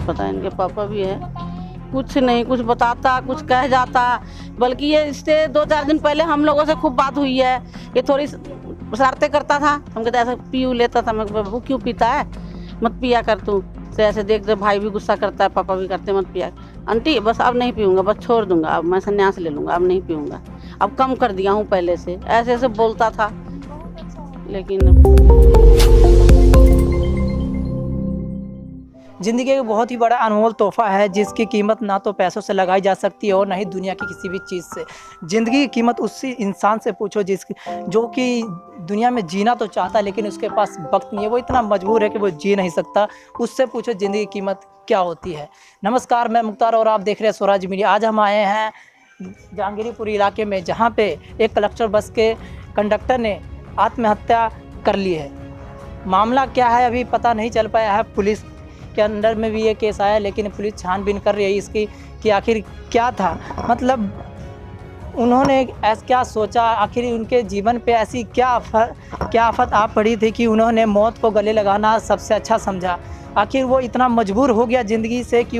पता, इनके पापा भी है, कुछ नहीं, कुछ बताता, कुछ कह जाता। बल्कि ये इससे 2-4 दिन पहले हम लोगों से खूब बात हुई है। ये थोड़ी शरारतें करता था, हम कहते ऐसे पी लेता था। मैं वो क्यों पीता है, मत पिया कर तू। तो ऐसे देख दे, भाई भी गुस्सा करता है, पापा भी करते, मत पिया आंटी, बस अब नहीं पीऊँगा, बस छोड़ दूँगा, अब मैं संन्यास ले लूँगा, अब नहीं पीऊँगा, अब कम कर दिया हूँ पहले से। ऐसे ऐसे बोलता था, लेकिन ज़िंदगी एक बहुत ही बड़ा अनमोल तोहफ़ा है जिसकी कीमत ना तो पैसों से लगाई जा सकती है और ना ही दुनिया की किसी भी चीज़ से। ज़िंदगी की कीमत उसी इंसान से पूछो जो कि दुनिया में जीना तो चाहता है लेकिन उसके पास वक्त नहीं है, वो इतना मजबूर है कि वो जी नहीं सकता। उससे पूछो ज़िंदगी की कीमत क्या होती है। नमस्कार, मैं मुख्तार और आप देख रहे हैं स्वराज मीडिया। आज हम आए हैं जहांगीरपुर इलाके में, जहाँ पे एक कलेक्टर बस के कंडक्टर ने आत्महत्या कर ली है। मामला क्या है अभी पता नहीं चल पाया है। पुलिस के अंडर में भी ये केस आया, लेकिन पुलिस छानबीन कर रही है इसकी कि आखिर क्या था, मतलब उन्होंने ऐसा क्या सोचा, आखिर उनके जीवन पे ऐसी क्या आफत आ पड़ी थी कि उन्होंने मौत को गले लगाना सबसे अच्छा समझा। आखिर वो इतना मजबूर हो गया ज़िंदगी से कि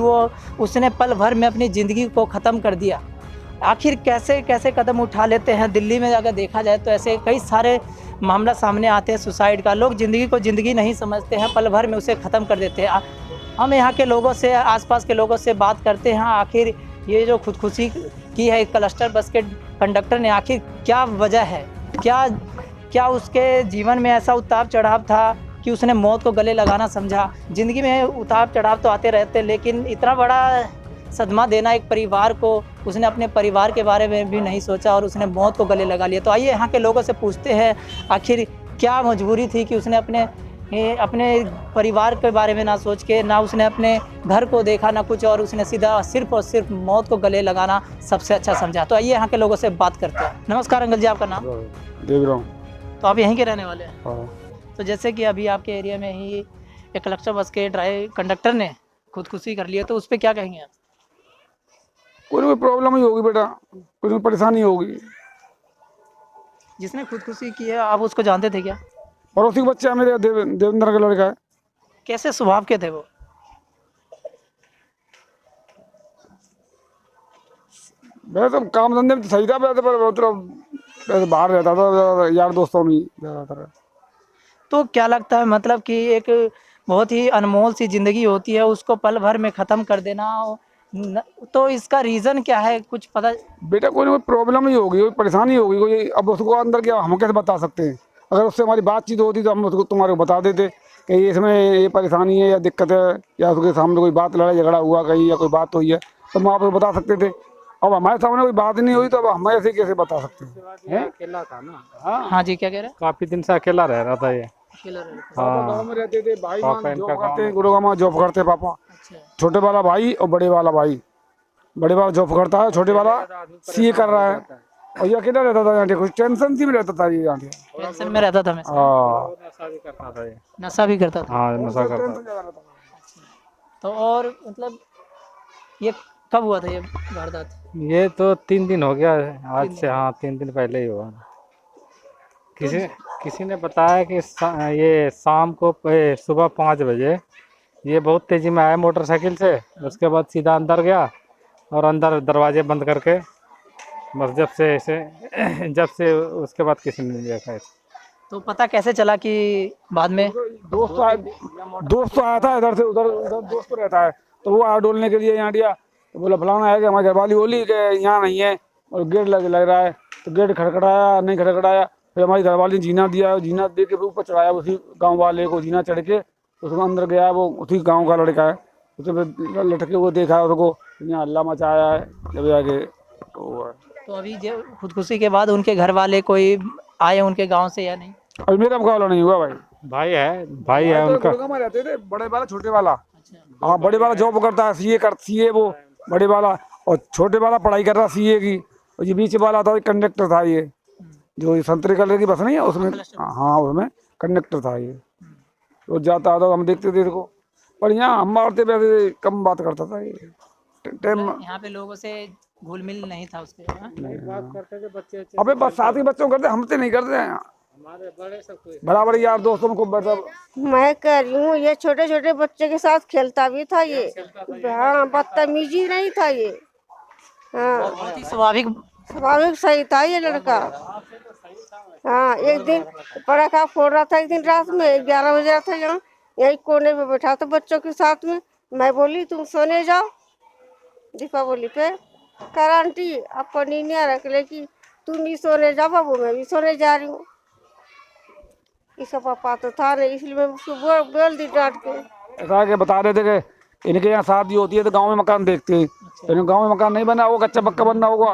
उसने पल भर में अपनी ज़िंदगी को ख़त्म कर दिया। आखिर कैसे कैसे कदम उठा लेते हैं। दिल्ली में अगर देखा जाए तो ऐसे कई सारे मामला सामने आते हैं सुसाइड का। लोग ज़िंदगी को ज़िंदगी नहीं समझते हैं, पल भर में उसे ख़त्म कर देते हैं। हम यहाँ के लोगों से, आसपास के लोगों से बात करते हैं, आखिर ये जो खुदकुशी की है क्लस्टर बस के कंडक्टर ने, आखिर क्या वजह है, क्या उसके जीवन में ऐसा उतार चढ़ाव था कि उसने मौत को गले लगाना समझा। ज़िंदगी में उतार चढ़ाव तो आते रहते, लेकिन इतना बड़ा सदमा देना एक परिवार को, उसने अपने परिवार के बारे में भी नहीं सोचा और उसने मौत को गले लगा लिया। तो आइए यहाँ के लोगों से पूछते हैं आखिर क्या मजबूरी थी कि उसने अपने परिवार के बारे में ना सोच के, ना उसने अपने घर को देखा, ना कुछ, और उसने सीधा सिर्फ और सिर्फ मौत को गले लगाना सबसे अच्छा समझा। तो आइए यहाँ के लोगों से बात करते हैं। नमस्कार अंकल जी, आपका नाम? देवराम। तो आप यहीं के रहने वाले हैं? हाँ। तो जैसे कि अभी आपके एरिया में ही एक कलेक्टर बस के कंडक्टर ने खुदकुशी कर लिया, तो उस पर क्या कहेंगे आप? कोई प्रॉब्लम ही होगी बेटा, कुछ परेशानी होगी। जिसने खुदकुशी की है आप उसको जानते थे क्या? पड़ोसी का बच्चा है मेरे, देवेंद्र का लड़का है। कैसे स्वभाव के थे वो? वैसे तो काम धंधे में तो सही था, वैसे पर वैसे बाहर रहता था यार दोस्तों में ज़्यादातर। तो क्या लगता है, मतलब कि एक बहुत ही अनमोल सी ज़िंदगी होती है, उसको पल भर में ख़त्म कर देना, तो इसका रीज़न क्या है, कुछ पता? बेटा कोई प्रॉब्लम ही होगी, कोई परेशानी होगी, कोई। अब उसको अंदर क्या हम कैसे बता सकते हैं? अगर उससे हमारी बातचीत होती तो हम उसको तुम्हारे को बता देते कि इसमें ये परेशानी है या दिक्कत है, या उसके सामने कोई बात, लड़ाई झगड़ा हुआ कहीं या कोई बात हुई है तो हम आपको बता सकते थे। अब हमारे सामने कोई बात नहीं हुई तो अब हम ऐसे कैसे बता सकते हैं? अकेला था ना। हाँ जी, क्या कह रहे हैं? काफी दिन से अकेला रह रहा था ये। अकेला रह रहे थे। गाँव में रहते थे, भाई पापा जॉब इनका करते हैं, गाँव गुरुग्राम में जॉब करते हैं पापा। अच्छा। छोटे वाला भाई और बड़े वाला भाई, बड़े वाला जॉब करता है, छोटे वाला सीए कर रहा है। और ये अकेला रहता था यहाँ, कुछ टेंशन सी में रहता था ये यहाँ। टेंशन में रहता था मैं। हाँ, नशा भी करता था ये। नशा भी करता था? हाँ, नशा करता था। तो और मतलब ये कब हुआ था ये वारदात? ये तो 3 दिन हो गया है आज से। हाँ, 3 दिन पहले ही हुआ। किसी ने बताया कि ये शाम को सुबह 5 बजे ये बहुत तेजी में आया मोटरसाइकिल से। उसके बाद सीधा अंदर गया और अंदर दरवाजे बंद करके बस जब से उसके बाद किसी ने नहीं देखा। तो पता कैसे चला कि बाद में? दोस्त आया था इधर से उधर दोस्त रहता है, तो वो आया डोलने के लिए यहाँ दिया। तो बोला फलाना है कि हमारी घरवाली बोली कि यहाँ नहीं है और गेट लग रहा है। तो गेट खड़खड़ाया, नहीं खड़खड़ाया, फिर हमारी घरवाली ने जीना दिया, जीना दे के ऊपर चढ़ाया उसी गाँव वाले को, जीना चढ़ के उसको अंदर गया। वो उसी गाँव का लड़का है। उसे फिर लटके वो देखा उसको, यहाँ हल्ला मचाया है जब जाके। तो अभी जो खुदकुशी के बाद उनके घर वाले कोई आए उनके गांव से या नहीं? अभी मेरा मुकाबला नहीं हुआ भाई। भाई है उनका। गुड़गांव में रहते थे, बड़े वाला छोटे वाला। हाँ, बड़े वाला जॉब करता है, सीए वो बड़े वाला, और छोटे वाला पढ़ाई कर रहा सीए की। और ये बीच वाला था कंडक्टर था, ये जो संतरे कलर की बस नहीं है उसमें। हाँ, उसमें कंडक्टर था ये। तो जाता था, हम देखते थे इसको, पर यहाँ हम मारते वैसे कम बात करता था ये टाइम। यहाँ पे लोगों से घुल मिल नहीं था उसके? बात करते थे बच्चे। अबे बस साथ ही बच्चों करते, हमसे नहीं करते हैं। बराबर यार दोस्तों में खूब बैठा। मैं कह रही हूँ ये छोटे छोटे बच्चे के साथ खेलता भी था ये। हाँ, बदतमीजी नहीं था ये। हाँ, बहुत ही स्वाभाविक। स्वाभाविक सही था ये लड़का। हाँ, एक दिन पटाखा फोड़ रहा था, एक दिन रात में 11 बजे रहा था, यहाँ यही कोने पे बैठा था बच्चों के साथ में। मैं बोली तुम सोने जाओ दीपावली पे। कह रहा आंटी आप पनीनिया रख ले कि तुम भी सोने जाओ बाबू, मैं भी सोने जा रही हूँ। इसका पापा तो था नहीं, इसलिए मैं उसको बोल दी डांट के। ऐसा के बता रहे थे कि इनके यहाँ शादी होती है तो गांव में मकान देखते हैं, तो इन्हें गांव में मकान नहीं बना, वो कच्चा पक्का बनना होगा।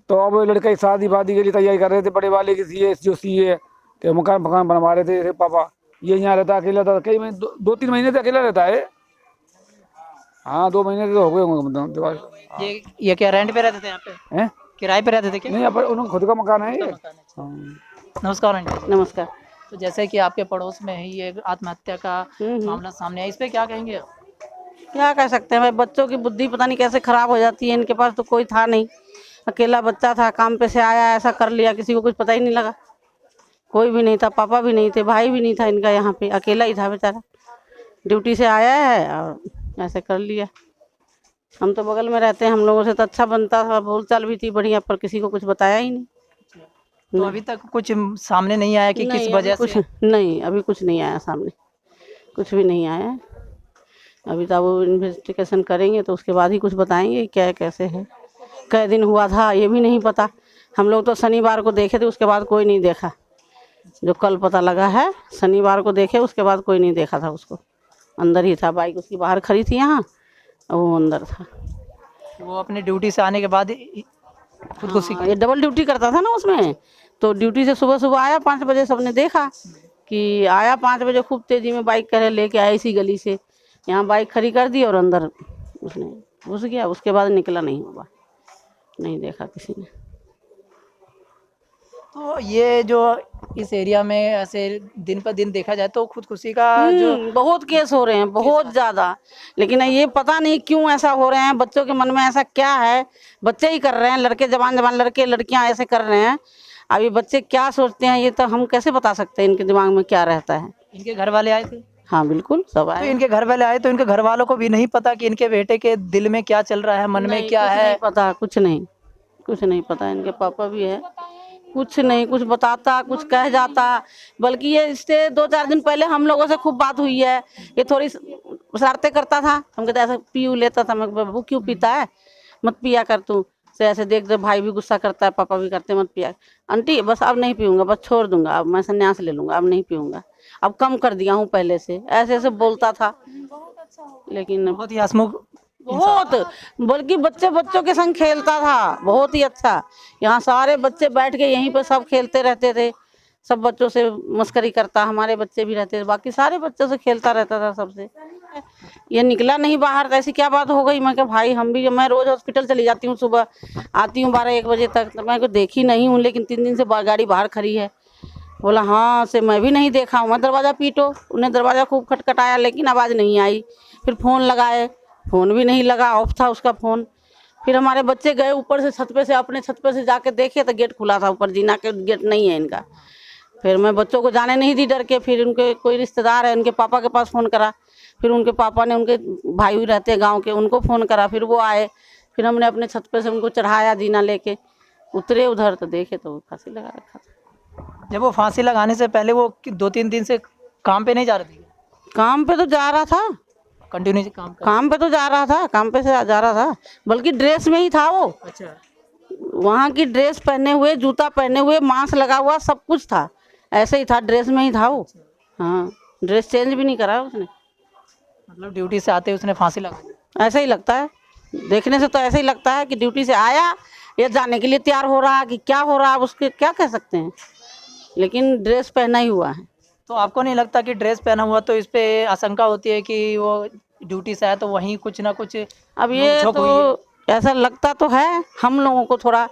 तो अब लड़के की शादी वादी के लिए तैयारी कर रहे थे, बड़े वाले की सीए जो सीए के मकान बनवा रहे थे। पापा ये यहाँ रहता अकेला था, कई महीने 2-3 महीने से अकेला रहता है। हाँ 2 महीने तो हो गए होंगे मतलब। ये क्या रेंट पे रहते थे यहाँ पे? हैं? किराए पे रहते थे क्या? नहीं यहाँ पर उन्होंने खुद का मकान है ये। हाँ। नमस्कार आंटी। नमस्कार। तो जैसे कि आपके पड़ोस में ही ये आत्महत्या का मामला सामने आया, इस पे क्या कहेंगे आप? क्या कह सकते हैं भाई, बच्चों की बुद्धि पता नहीं कैसे खराब हो जाती है। इनके पास तो कोई था नहीं, अकेला बच्चा था, काम पे से आया ऐसा कर लिया, किसी को कुछ पता ही नहीं लगा। कोई भी नहीं था, पापा भी नहीं थे, भाई भी नहीं था इनका यहाँ पे, अकेला ही था बेचारा। ड्यूटी से आया है और ऐसे कर लिया। हम तो बगल में रहते हैं, हम लोगों से तो अच्छा बनता था, बोलचाल भी थी बढ़िया, पर किसी को कुछ बताया ही नहीं। तो अभी तक कुछ सामने नहीं आया कि किस वजह से? नहीं, अभी कुछ नहीं आया सामने, कुछ भी नहीं आया। अभी तो वो इन्वेस्टिगेशन करेंगे तो उसके बाद ही कुछ बताएंगे क्या कैसे है, कै दिन हुआ था ये भी नहीं पता। हम लोग तो शनिवार को देखे थे, उसके बाद कोई नहीं देखा। जो कल पता लगा है, शनिवार को देखे, उसके बाद कोई नहीं देखा था उसको। अंदर ही था, बाइक उसकी बाहर खड़ी थी यहाँ, और वो अंदर था। वो अपने ड्यूटी से आने के बाद खुदकुशी हाँ, ये डबल ड्यूटी करता था ना उसमें, तो ड्यूटी से सुबह सुबह आया 5 बजे। सबने देखा कि आया 5 बजे, खूब तेजी में बाइक करे लेके आया इसी गली से, यहाँ बाइक खड़ी कर दी और अंदर उसने घुस गया। उसके बाद निकला नहीं होगा, नहीं देखा किसी ने। तो ये जो इस एरिया में ऐसे दिन पर दिन देखा जाए तो खुदकुशी का जो बहुत केस हो रहे हैं, बहुत ज़्यादा। लेकिन ये पता नहीं क्यों ऐसा हो रहे हैं, बच्चों के मन में ऐसा क्या है। बच्चे ही कर रहे हैं, लड़के जवान लड़के लड़कियां ऐसे कर रहे हैं। अभी बच्चे क्या सोचते हैं ये तो हम कैसे बता सकते हैं, इनके दिमाग में क्या रहता है। इनके घर वाले आए थे? हाँ बिल्कुल, सब तो आए। इनके घर वाले आए तो इनके घर वालों को भी नहीं पता कि इनके बेटे के दिल में क्या चल रहा है, मन में क्या कुछ है? नहीं पता, कुछ नहीं पता। इनके पापा भी है, कुछ नहीं, कुछ बताता, कुछ कह जाता। बल्कि ये इससे 2-4 दिन पहले हम लोगों से खूब बात हुई है। ये थोड़ी शरारतें करता था, हम कहते ऐसा पी लेता था। मैं बाबू क्यों पीता है, मत पिया कर तू से। ऐसे देख दे, भाई भी गुस्सा करता है, पापा भी करते, मत पिया। आंटी बस अब नहीं पीऊँगा, बस छोड़ दूंगा, अब मैं संन्यास ले लूँगा, अब नहीं पीऊँगा, अब कम कर दिया हूँ पहले से। ऐसे ऐसे बोलता था। लेकिन बहुत ही हंसमुख, बहुत, बल्कि बच्चों के संग खेलता था, बहुत ही अच्छा। यहाँ सारे बच्चे बैठ के यहीं पे सब खेलते रहते थे, सब बच्चों से मस्करी करता। हमारे बच्चे भी रहते थे, बाकी सारे बच्चों से खेलता रहता था सबसे। ये निकला नहीं बाहर, ऐसी क्या बात हो गई। मैं कहा भाई हम भी, मैं रोज हॉस्पिटल चली जाती हूँ, सुबह आती हूँ 12-1 बजे तक, तो मैं को देखी नहीं हूँ। लेकिन 3 दिन से गाड़ी बाहर खड़ी है। बोला हाँ से मैं भी नहीं देखा हूँ। मैं दरवाज़ा पीटो, उन्हें दरवाज़ा खूब खटखटाया, लेकिन आवाज़ नहीं आई। फिर फ़ोन लगाए, फ़ोन भी नहीं लगा, ऑफ था उसका फ़ोन। फिर हमारे बच्चे गए ऊपर से छत पे से, अपने छत पे से जाके देखे तो गेट खुला था, ऊपर जीना के गेट नहीं है इनका। फिर मैं बच्चों को जाने नहीं दी डर के। फिर उनके कोई रिश्तेदार है, उनके पापा के पास फ़ोन करा। फिर उनके पापा ने, उनके भाई रहते हैं गाँव के, उनको फ़ोन करा। फिर वो आए, फिर हमने अपने छत पे से उनको चढ़ाया, जीना लेके उतरे उधर, तो देखे तो फांसी लगा रखा था। जब वो फांसी लगाने से पहले वो 2-3 दिन से काम पे नहीं जा रहे थे? काम पे तो जा रहा था, कंटिन्यू काम पे तो जा रहा था, काम पे से जा रहा था। बल्कि ड्रेस में ही था वो। अच्छा, वहाँ की ड्रेस पहने हुए, जूता पहने हुए, मास्क लगा हुआ, सब कुछ था, ऐसे ही था, ड्रेस में ही था वो। हाँ, ड्रेस चेंज भी नहीं करा उसने। मतलब ड्यूटी से आते उसने फांसी लगा दी? ऐसा ही लगता है, देखने से तो ऐसा ही लगता है कि ड्यूटी से आया, ये जाने के लिए तैयार हो रहा है कि क्या हो रहा है, उसके क्या कह सकते हैं। लेकिन ड्रेस पहना ही हुआ है। तो आपको नहीं लगता कि ड्रेस पहना हुआ तो इस पे आशंका होती है कि वो ड्यूटी से आया तो वहीं कुछ ना कुछ अब ये तो ऐसा लगता तो है हम लोगों को थोड़ा,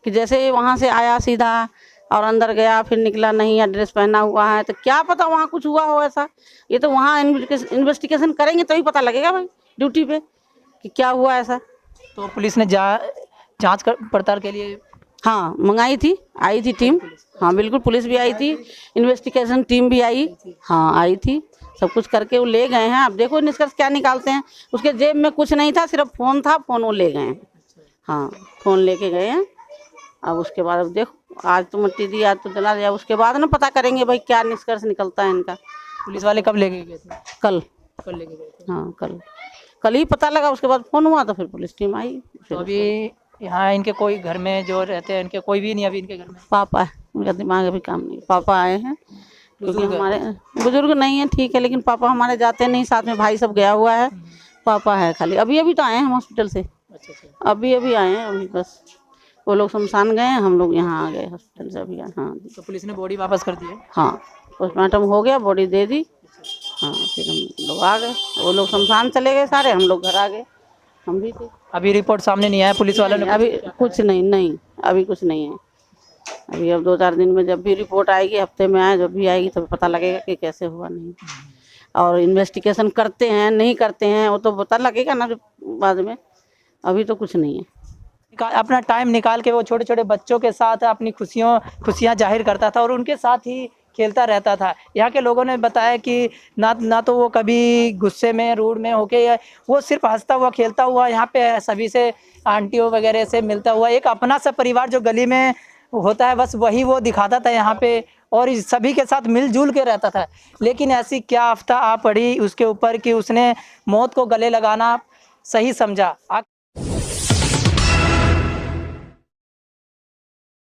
कि जैसे वहाँ से आया सीधा और अंदर गया, फिर निकला नहीं, या ड्रेस पहना हुआ है, तो क्या पता वहाँ कुछ हुआ हो ऐसा। ये तो वहाँ इन्वेस्टिगेशन करेंगे तभी पता लगेगा भाई, ड्यूटी पे, कि क्या हुआ ऐसा। तो पुलिस ने जांच पड़ताल के लिए हाँ मंगाई थी, आई थी टीम। हाँ बिल्कुल, पुलिस भी आई थी, इन्वेस्टिगेशन टीम भी आई। हाँ आई थी, सब कुछ करके वो ले गए हैं। अब देखो निष्कर्ष क्या निकालते हैं। उसके जेब में कुछ नहीं था, सिर्फ फ़ोन था, फ़ोन वो ले गए हैं। हाँ फ़ोन लेके गए हैं। अब उसके बाद अब देखो, आज तो मिट्टी दी, आज तो जला दिया, उसके बाद ना पता करेंगे भाई क्या निष्कर्ष निकलता है इनका। पुलिस वाले कब लेके गए थे? कल लेके गए थे। हाँ कल ही पता लगा। उसके बाद फ़ोन हुआ तो फिर पुलिस टीम आई। तो अभी यहाँ इनके कोई घर में जो रहते हैं इनके कोई भी नहीं अभी इनके घर में? पापा है, उनका दिमाग अभी काम नहीं। पापा आए हैं, क्योंकि हमारे बुजुर्ग नहीं है, ठीक है, लेकिन पापा हमारे जाते नहीं, साथ में भाई सब गया हुआ है। पापा है खाली। अभी तो आए हैं हम हॉस्पिटल से, अभी आए हैं। अभी बस वो लोग शमशान गए हैं, हम लोग यहाँ आ गए हॉस्पिटल से अभी। हाँ तो पुलिस ने बॉडी वापस कर दी है? हाँ पोस्टमार्टम हो गया, बॉडी दे दी। हाँ फिर हम लोग आ गए, वो लोग शमशान चले गए सारे, हम लोग घर आ गए। हम भी थे। अभी रिपोर्ट सामने नहीं आया पुलिस वालों ने? अभी कुछ नहीं, अभी कुछ नहीं है। अभी अब 2-4 दिन में जब भी रिपोर्ट आएगी, हफ्ते में आए, जब भी आएगी तो पता लगेगा कि कैसे हुआ नहीं। और इन्वेस्टिगेशन करते हैं नहीं करते हैं वो तो पता लगेगा ना बाद में। अभी तो कुछ नहीं है। अपना टाइम निकाल के वो छोटे छोटे बच्चों के साथ अपनी खुशियाँ जाहिर करता था और उनके साथ ही खेलता रहता था। यहाँ के लोगों ने बताया कि ना तो वो कभी गुस्से में रूड में होके, वो सिर्फ हंसता हुआ खेलता हुआ यहाँ पे सभी से, आंटियों वगैरह से मिलता हुआ, एक अपना सा परिवार जो गली में होता है बस वही वो दिखाता था यहाँ पे, और सभी के साथ मिलजुल के रहता था। लेकिन ऐसी क्या आफत आ पड़ी उसके ऊपर कि उसने मौत को गले लगाना सही समझा।